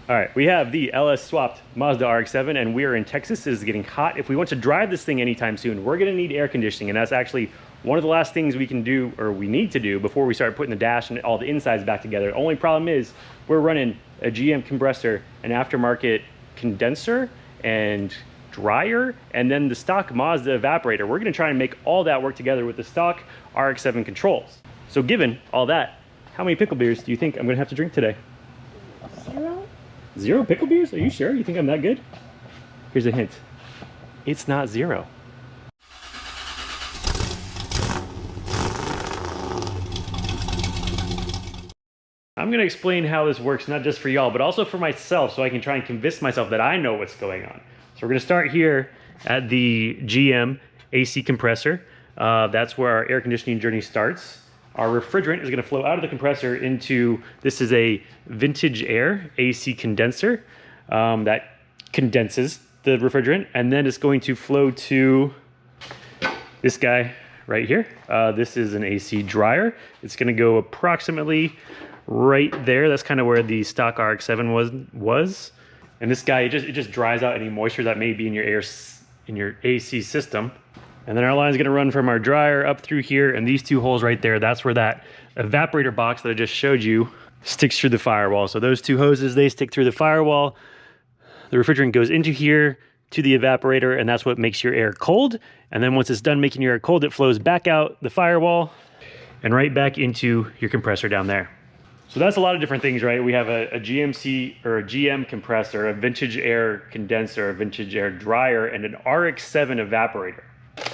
All right, we have the LS swapped Mazda RX-7 and we are in Texas. It is getting hot. If we want to drive this thing anytime soon, we're gonna need air conditioning, and that's actually one of the last things we can do, or we need to do, before we start putting the dash and all the insides back together. Only problem is we're running a GM compressor, an aftermarket condenser, and dryer, and then the stock Mazda evaporator. We're gonna try and make all that work together with the stock RX-7 controls. So given all that, how many pickle beers do you think I'm gonna have to drink today? 0? 0 pickle beers? Are you sure? You think I'm that good? Here's a hint. It's not 0. I'm gonna explain how this works, not just for y'all, but also for myself, so I can try and convince myself that I know what's going on. So we're gonna start here at the GM AC compressor. That's where our air conditioning journey starts. Our refrigerant is gonna flow out of the compressor into, this is a vintage air AC condenser that condenses the refrigerant, and then it's going to flow to this guy right here. This is an AC dryer. It's gonna go approximately right there. That's kind of where the stock RX-7 was. And this guy, it just dries out any moisture that may be in your AC system. And then our line is going to run from our dryer up through here, and these two holes right there, that's where that evaporator box that I just showed you sticks through the firewall. So those two hoses, they stick through the firewall. The refrigerant goes into here to the evaporator, and that's what makes your air cold. And then once it's done making your air cold, it flows back out the firewall and right back into your compressor down there. So that's a lot of different things, right? We have a GMC or a GM compressor, a vintage air condenser, a vintage air dryer, and an RX-7 evaporator.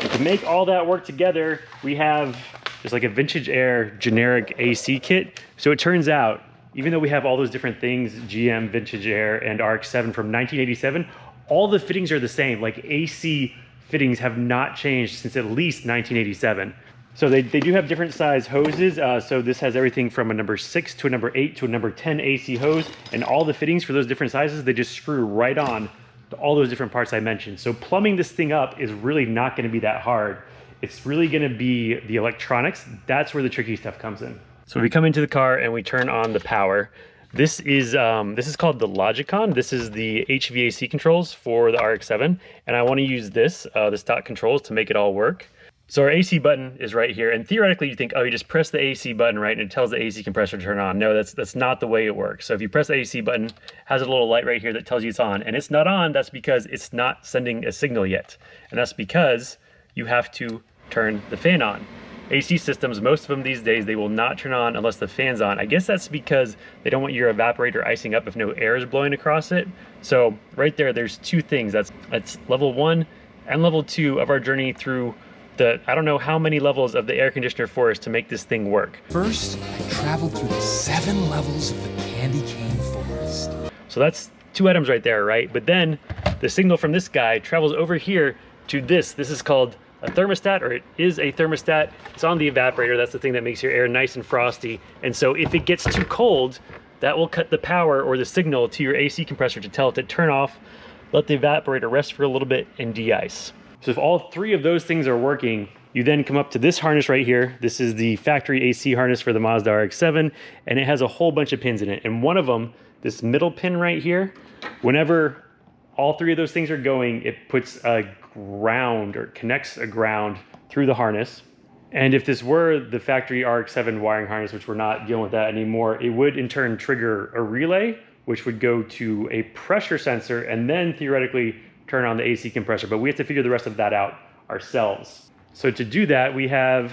And to make all that work together, we have just like a vintage air generic AC kit. So it turns out, even though we have all those different things, GM, vintage air, and RX-7 from 1987, all the fittings are the same. Like AC fittings have not changed since at least 1987. So they do have different size hoses. So this has everything from a number 6 to a number 8 to a number 10 AC hose, and all the fittings for those different sizes, they just screw right on to all those different parts I mentioned. So plumbing this thing up is really not gonna be that hard. It's really gonna be the electronics. That's where the tricky stuff comes in. So we come into the car and we turn on the power. This is called the Logicon. This is the HVAC controls for the RX-7, and I wanna use this, the stock controls, to make it all work. So our AC button is right here, and theoretically you think, oh, you just press the AC button, right, and it tells the AC compressor to turn on. No, that's not the way it works. So if you press the AC button, it has a little light right here that tells you it's on, and it's not on. That's because it's not sending a signal yet, and that's because you have to turn the fan on. AC systems, most of them these days, they will not turn on unless the fan's on. I guess that's because they don't want your evaporator icing up if no air is blowing across it. So right there, there's two things. That's level 1 and level 2 of our journey through I don't know how many levels of the air conditioner forest to make this thing work. First, I traveled through the 7 levels of the candy cane forest. So that's 2 items right there, right? But then the signal from this guy travels over here to this. This is called a thermostat, or it is a thermostat. It's on the evaporator. That's the thing that makes your air nice and frosty. And so if it gets too cold, that will cut the power or the signal to your AC compressor to tell it to turn off, let the evaporator rest for a little bit, and de-ice. So if all 3 of those things are working, you then come up to this harness right here. This is the factory AC harness for the Mazda RX-7, and it has a whole bunch of pins in it. And one of them, this middle pin right here, whenever all 3 of those things are going, it puts a ground, or connects a ground through the harness. And if this were the factory RX-7 wiring harness, which we're not dealing with that anymore, it would in turn trigger a relay, which would go to a pressure sensor, and then theoretically turn on the AC compressor, but we have to figure the rest of that out ourselves. So to do that, we have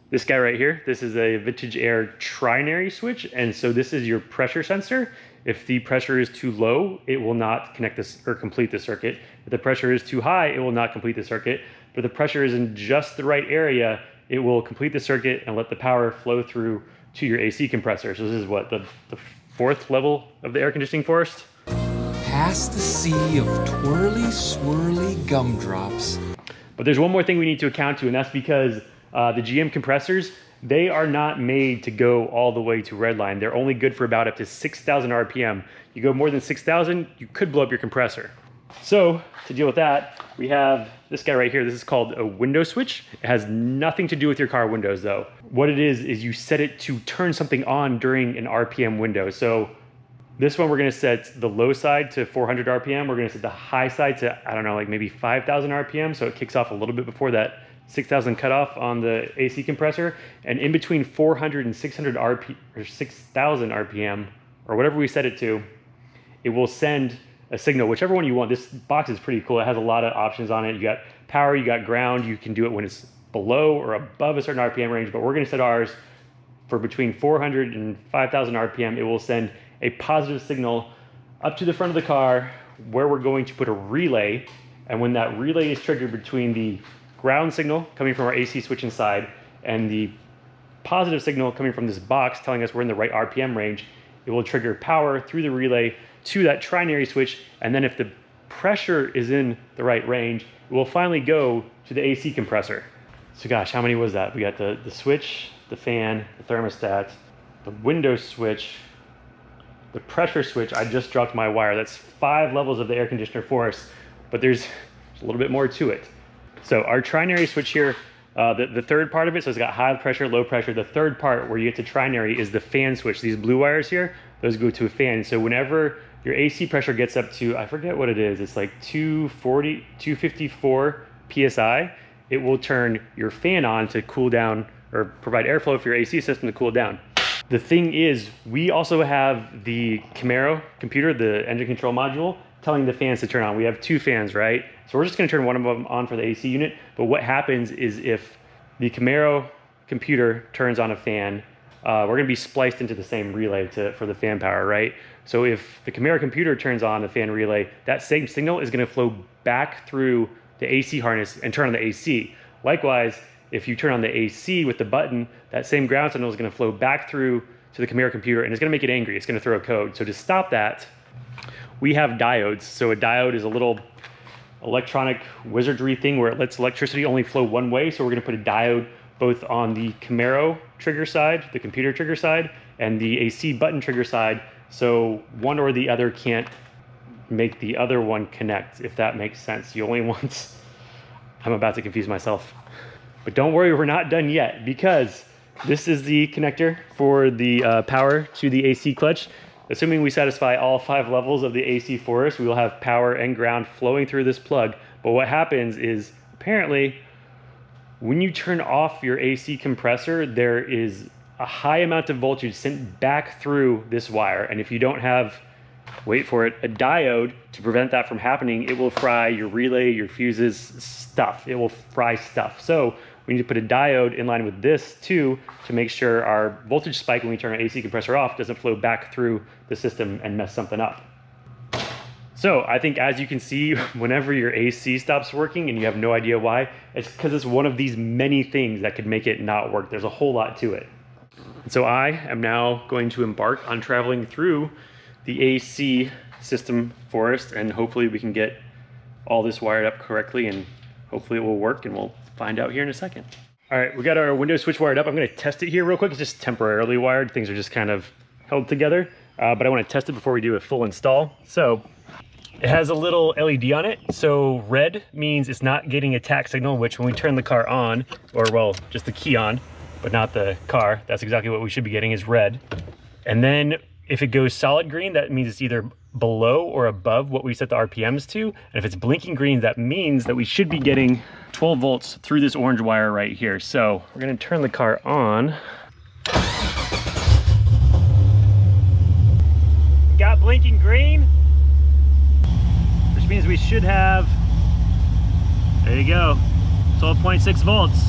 this guy right here. This is a vintage air trinary switch, and so this is your pressure sensor. If the pressure is too low, it will not connect this or complete the circuit. If the pressure is too high, it will not complete the circuit. But if the pressure is in just the right area, it will complete the circuit and let the power flow through to your AC compressor. So this is what, the 4th level of the air conditioning forest? Past the sea of twirly, swirly gumdrops. But there's one more thing we need to account to, and that's because the GM compressors, they are not made to go all the way to redline. They're only good for about up to 6,000 RPM. You go more than 6,000, you could blow up your compressor. So to deal with that, we have this guy right here. This is called a window switch. It has nothing to do with your car windows though. What it is you set it to turn something on during an RPM window. So This one we're gonna set the low side to 400 RPM. We're gonna set the high side to, I don't know, like maybe 5,000 RPM. So it kicks off a little bit before that 6,000 cutoff on the AC compressor. And in between 400 and 600 RPM, or 6,000 RPM, or whatever we set it to, it will send a signal, whichever one you want. This box is pretty cool. It has a lot of options on it. You got power, you got ground. You can do it when it's below or above a certain RPM range, but we're gonna set ours for between 400 and 5,000 RPM. It will send a positive signal up to the front of the car where we're going to put a relay. And when that relay is triggered between the ground signal coming from our AC switch inside and the positive signal coming from this box telling us we're in the right RPM range, it will trigger power through the relay to that trinary switch. And then if the pressure is in the right range, it will finally go to the AC compressor. So gosh, how many was that? We got the switch, the fan, the thermostat, the window switch, the pressure switch. I just dropped my wire. That's 5 levels of the air conditioner for us, but there's a little bit more to it. So our trinary switch here, the third part of it, so it's got high pressure, low pressure. The third part where you get to trinary is the fan switch. These blue wires here, those go to a fan. So whenever your AC pressure gets up to, I forget what it is, it's like 240, 254 PSI, it will turn your fan on to cool down or provide airflow for your AC system to cool down. The thing is, we also have the Camaro computer, the engine control module, telling the fans to turn on. We have 2 fans, right? So we're just gonna turn one of them on for the AC unit. But what happens is if the Camaro computer turns on a fan, we're gonna be spliced into the same relay for the fan power, right? So if the Camaro computer turns on the fan relay, that same signal is gonna flow back through the AC harness and turn on the AC. Likewise, if you turn on the AC with the button, that same ground signal is gonna flow back through to the Camaro computer and it's gonna make it angry. It's gonna throw a code. So to stop that, we have diodes. So a diode is a little electronic wizardry thing where it lets electricity only flow one way. So we're gonna put a diode both on the Camaro trigger side, the computer trigger side, and the AC button trigger side. So one or the other can't make the other one connect, if that makes sense. You only want, I'm about to confuse myself. But don't worry, we're not done yet, because this is the connector for the power to the AC clutch. Assuming we satisfy all 5 levels of the AC for us, we will have power and ground flowing through this plug. But what happens is, apparently, when you turn off your AC compressor, there is a high amount of voltage sent back through this wire. And if you don't have, wait for it, a diode to prevent that from happening, it will fry your relay, your fuses, stuff. It will fry stuff. So we need to put a diode in line with this too to make sure our voltage spike when we turn our AC compressor off doesn't flow back through the system and mess something up. So I think, as you can see, whenever your AC stops working and you have no idea why, it's because it's one of these many things that could make it not work. There's a whole lot to it. And so I am now going to embark on traveling through the AC system for us, and hopefully we can get all this wired up correctly, and hopefully it will work, and we'll find out here in a second. All right, we got our window switch wired up. I'm gonna test it here real quick. It's just temporarily wired. Things are just kind of held together, but I wanna test it before we do a full install. So it has a little LED on it. So red means it's not getting a tack signal, which when we turn the car on, or well, just the key on, but not the car, that's exactly what we should be getting, is red. And then if it goes solid green, that means it's either below or above what we set the RPMs to. And if it's blinking green, that means that we should be getting 12 volts through this orange wire right here. So we're gonna turn the car on. Got blinking green, which means we should have, there you go, 12.6 volts.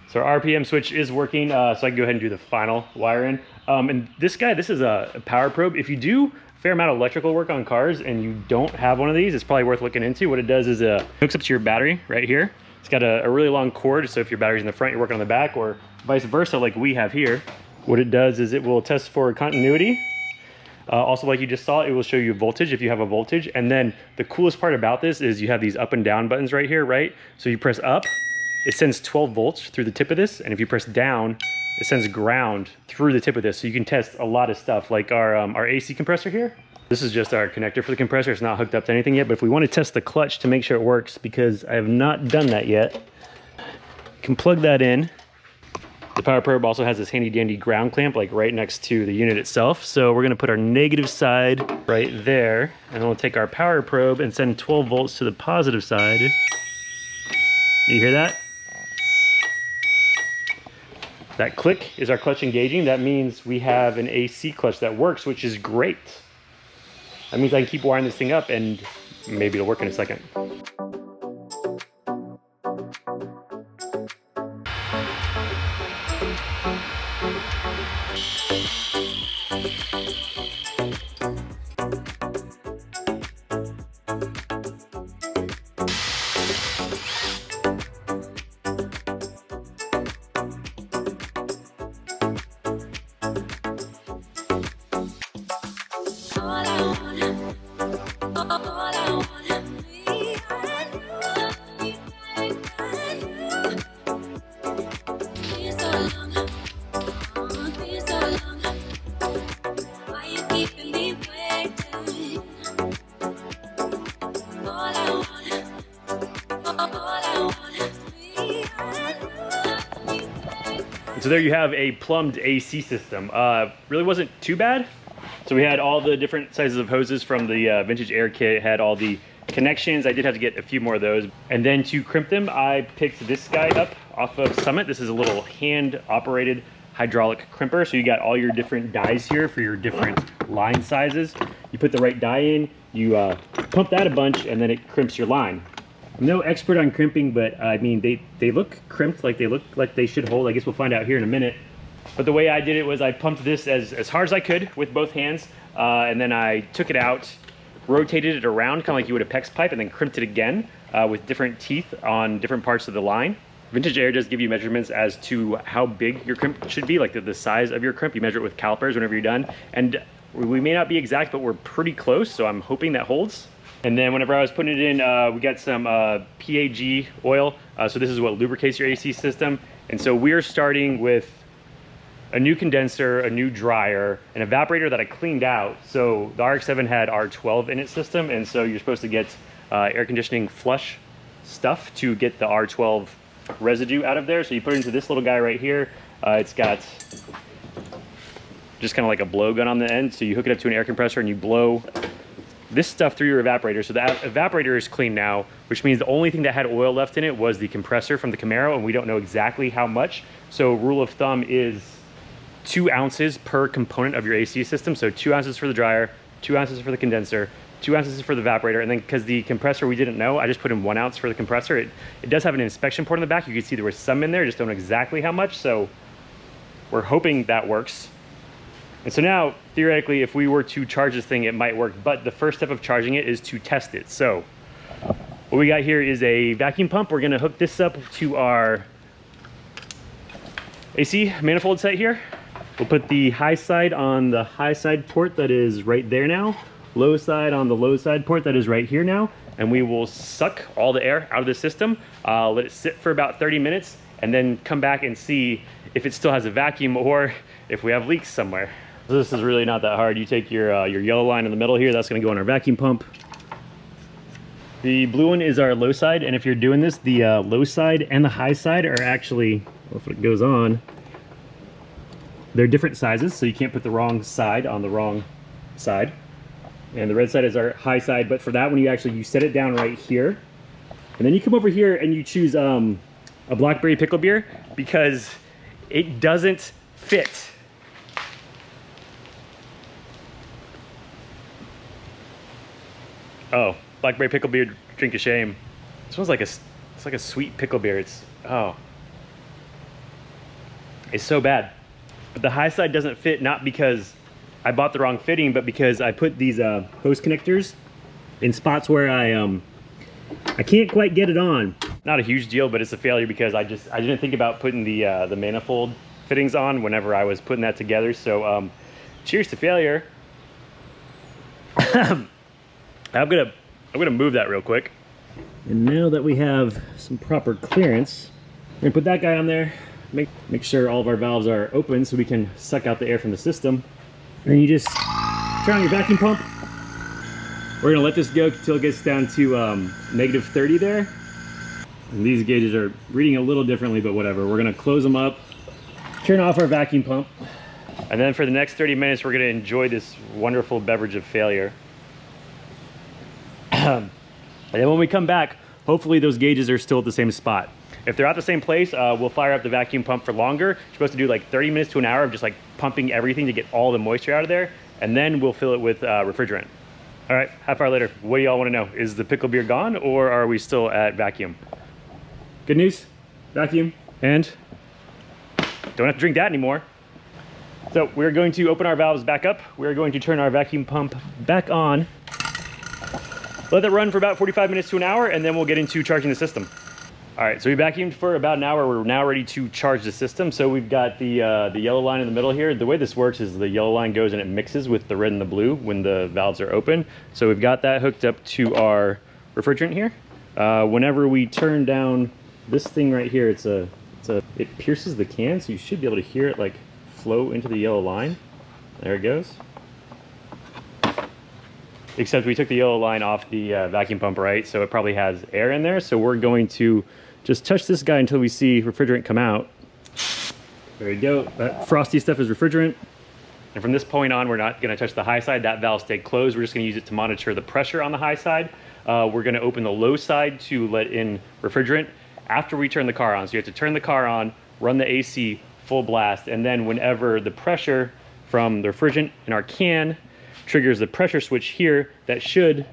So our RPM switch is working, so I can go ahead and do the final wire in. And this is a power probe. If you do a fair amount of electrical work on cars and you don't have one of these, it's probably worth looking into. What it does is it hooks up to your battery right here. It's got a really long cord, so if your battery's in the front, you're working on the back, or vice versa like we have here. What it does is it will test for continuity. Also, like you just saw, it will show you voltage if you have a voltage. And then the coolest part about this is you have these up and down buttons right here, right? So you press up, it sends 12 volts through the tip of this. And if you press down, it sends ground through the tip of this. So you can test a lot of stuff, like our AC compressor here. This is just our connector for the compressor. It's not hooked up to anything yet, but if we want to test the clutch to make sure it works, because I have not done that yet, you can plug that in. The power probe also has this handy dandy ground clamp like right next to the unit itself. So we're gonna put our negative side right there, and then we'll take our power probe and send 12 volts to the positive side. You hear that? That click is our clutch engaging. That means we have an AC clutch that works, which is great. That means I can keep wiring this thing up and maybe it'll work in a second. So there you have a plumbed AC system. Really wasn't too bad. So we had all the different sizes of hoses from the vintage air kit, had all the connections. I did have to get a few more of those. And then to crimp them, I picked this guy up off of Summit. This is a little hand operated hydraulic crimper. So you got all your different dies here for your different line sizes. You put the right die in, you pump that a bunch, and then it crimps your line. I'm no expert on crimping, but I mean, they look crimped, like they look like they should hold. I guess we'll find out here in a minute. But the way I did it was I pumped this as hard as I could with both hands, and then I took it out, rotated it around, kind of like you would a PEX pipe, and then crimped it again with different teeth on different parts of the line. Vintage Air does give you measurements as to how big your crimp should be, like the size of your crimp. You measure it with calipers whenever you're done. And we may not be exact, but we're pretty close, so I'm hoping that holds. And then whenever I was putting it in, we got some PAG oil. So this is what lubricates your AC system. And so we're starting with a new condenser, a new dryer, an evaporator that I cleaned out. So the RX-7 had R12 in its system, and so you're supposed to get air conditioning flush stuff to get the R12 residue out of there. So you put it into this little guy right here. It's got just kind of like a blowgun on the end. So you hook it up to an air compressor and you blow this stuff through your evaporator. So the evaporator is clean now, which means the only thing that had oil left in it was the compressor from the Camaro, and we don't know exactly how much. So rule of thumb is 2 ounces per component of your AC system. So 2 ounces for the dryer, 2 ounces for the condenser, 2 ounces for the evaporator. And then because the compressor we didn't know, I just put in 1 ounce for the compressor. It does have an inspection port in the back. You can see there was some in there, just don't know exactly how much. So we're hoping that works. And so now, theoretically, if we were to charge this thing, it might work. But the first step of charging it is to test it. So what we got here is a vacuum pump. We're gonna hook this up to our AC manifold set here. We'll put the high side on the high side port that is right there now. Low side on the low side port that is right here now. And we will suck all the air out of the system, let it sit for about 30 minutes, and then come back and see if it still has a vacuum or if we have leaks somewhere. So this is really not that hard. You take your yellow line in the middle here, that's gonna go on our vacuum pump. The blue one is our low side, and if you're doing this, the low side and the high side are actually, well, if it goes on, they're different sizes, so you can't put the wrong side on the wrong side. And the red side is our high side, but for that one, you set it down right here. And then you come over here and you choose a blackberry pickle beer because it doesn't fit. Oh, blackberry pickle beer, drink of shame. This one's like it's like a sweet pickle beer. It's so bad. But the high side doesn't fit, not because I bought the wrong fitting, but because I put these hose connectors in spots where I can't quite get it on. Not a huge deal, but it's a failure because I didn't think about putting the manifold fittings on whenever I was putting that together. So cheers to failure. I'm gonna move that real quick. And now that we have some proper clearance, we're gonna put that guy on there. Make sure all of our valves are open so we can suck out the air from the system. And then you just turn on your vacuum pump. We're gonna let this go until it gets down to -30 there. And these gauges are reading a little differently, but whatever. We're gonna close them up. turn off our vacuum pump. And then for the next 30 minutes, we're gonna enjoy this wonderful beverage of failure. And then when we come back, hopefully those gauges are still at the same spot. If they're at the same place, we'll fire up the vacuum pump for longer. You're supposed to do like 30 minutes to an hour of just like pumping everything to get all the moisture out of there. And then we'll fill it with refrigerant. All right, half hour later, what do y'all wanna know? Is the pickle beer gone or are we still at vacuum? Good news, vacuum, and don't have to drink that anymore. So we're going to open our valves back up. We're going to turn our vacuum pump back on. Let that run for about 45 minutes to an hour, and then we'll get into charging the system. All right, so we vacuumed for about an hour. We're now ready to charge the system. So we've got the yellow line in the middle here. The way this works is the yellow line goes and it mixes with the red and the blue when the valves are open. So we've got that hooked up to our refrigerant here. Whenever we turn down this thing right here, it pierces the can, so you should be able to hear it like flow into the yellow line. There it goes. Except we took the yellow line off the vacuum pump, right? So it probably has air in there. So we're going to just touch this guy until we see refrigerant come out. There we go. That frosty stuff is refrigerant. And from this point on, we're not gonna touch the high side. That valve stayed closed. We're just gonna use it to monitor the pressure on the high side. We're gonna open the low side to let in refrigerant after we turn the car on. So you have to turn the car on, run the AC full blast, and then whenever the pressure from the refrigerant in our can triggers the pressure switch here, that should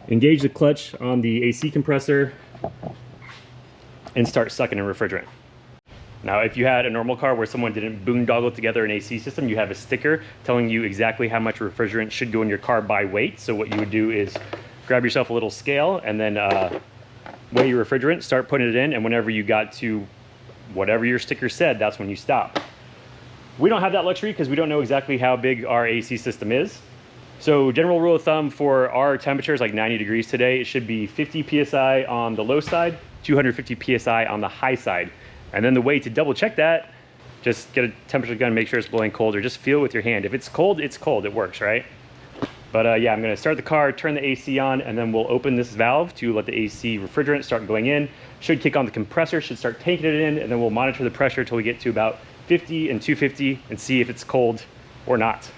engage the clutch on the AC compressor and start sucking in refrigerant. Now, if you had a normal car where someone didn't boondoggle together an AC system, you have a sticker telling you exactly how much refrigerant should go in your car by weight. So what you would do is grab yourself a little scale and then weigh your refrigerant, start putting it in, and whenever you got to whatever your sticker said, that's when you stop. We don't have that luxury because we don't know exactly how big our AC system is. So general rule of thumb for our temperature is like 90 degrees today. It should be 50 PSI on the low side, 250 PSI on the high side. And then the way to double check that, just get a temperature gun, make sure it's blowing cold, or just feel with your hand. If it's cold, it works, right? But yeah, I'm gonna start the car, turn the AC on, and then we'll open this valve to let the AC refrigerant start going in. Should kick on the compressor, should start taking it in, and then we'll monitor the pressure until we get to about 50 and 250 and see if it's cold or not.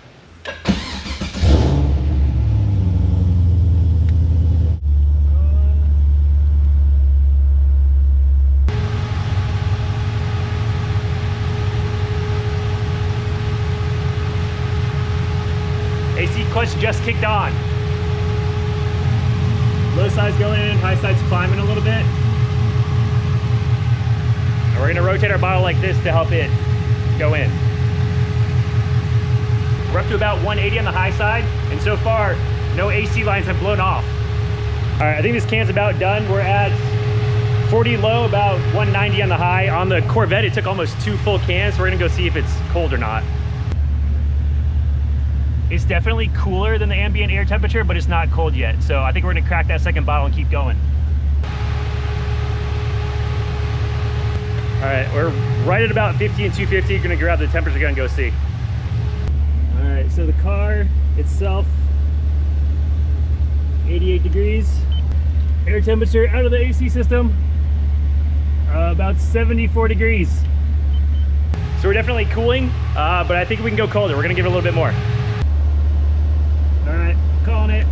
AC clutch just kicked on. Low side's going in, high side's climbing a little bit. And we're gonna rotate our bottle like this to help it go in. We're up to about 180 on the high side, and so far, no AC lines have blown off. All right, I think this can's about done. We're at 40 low, about 190 on the high. On the Corvette, it took almost 2 full cans, so we're gonna go see if it's cold or not. It's definitely cooler than the ambient air temperature, but it's not cold yet. So I think we're gonna crack that second bottle and keep going. All right, we're right at about 50 and 250. Gonna grab the temperature gun and go see. All right, so the car itself, 88 degrees. Air temperature out of the AC system, about 74 degrees. So we're definitely cooling, but I think we can go colder. We're gonna give it a little bit more. All right, calling it.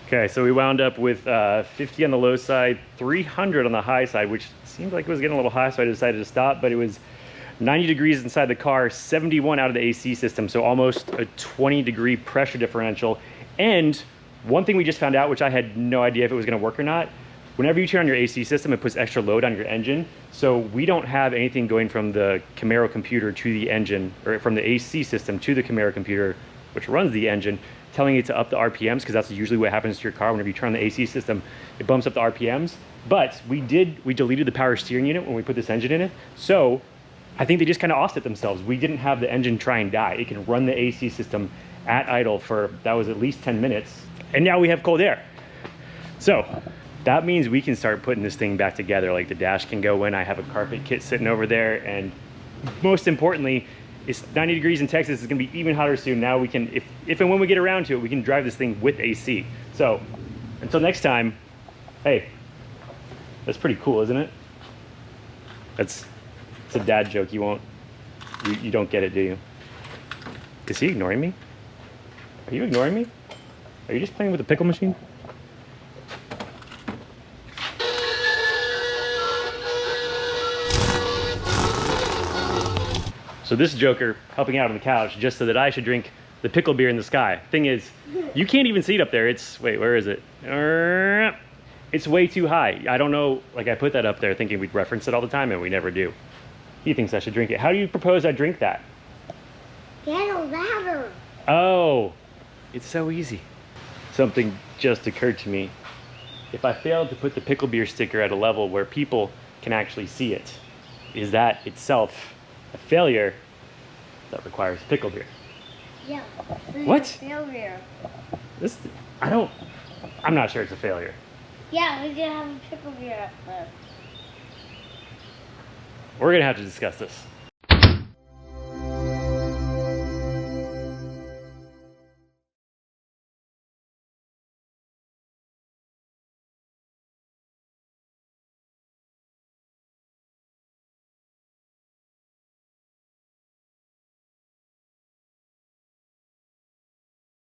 Okay, so we wound up with 50 on the low side, 300 on the high side, which seemed like it was getting a little high, so I decided to stop, but it was 90 degrees inside the car, 71 out of the AC system, so almost a 20-degree pressure differential. And one thing we just found out, which I had no idea if it was gonna work or not, whenever you turn on your AC system, it puts extra load on your engine. So we don't have anything going from the Camaro computer to the engine, or from the AC system to the Camaro computer, which runs the engine, telling it to up the RPMs, because that's usually what happens to your car. Whenever you turn on the AC system, it bumps up the RPMs. But we deleted the power steering unit when we put this engine in it. So I think they just kind of offset themselves. We didn't have the engine try and die. It can run the AC system at idle for, that was at least 10 minutes. And now we have cold air. So that means we can start putting this thing back together. Like the dash can go in. I have a carpet kit sitting over there. And most importantly, it's 90 degrees in Texas. It's gonna be even hotter soon. Now we can, if and when we get around to it, we can drive this thing with AC. So until next time, hey, that's pretty cool, isn't it? It's a dad joke. You don't get it, do you? Is he ignoring me? Are you ignoring me? Are you just playing with the pickle machine? So this joker helping out on the couch just so that I should drink the pickle beer in the sky. Thing is, you can't even see it up there. It's, wait, where is it? It's way too high. I don't know, like I put that up there thinking we'd reference it all the time and we never do. He thinks I should drink it. How do you propose I drink that? Get a ladder. Oh, it's so easy. Something just occurred to me. If I failed to put the pickle beer sticker at a level where people can actually see it, is that itself a failure that requires pickle beer? Yeah. What? Failure. I'm not sure it's a failure. Yeah, we can have a pickle beer up there. We're gonna have to discuss this.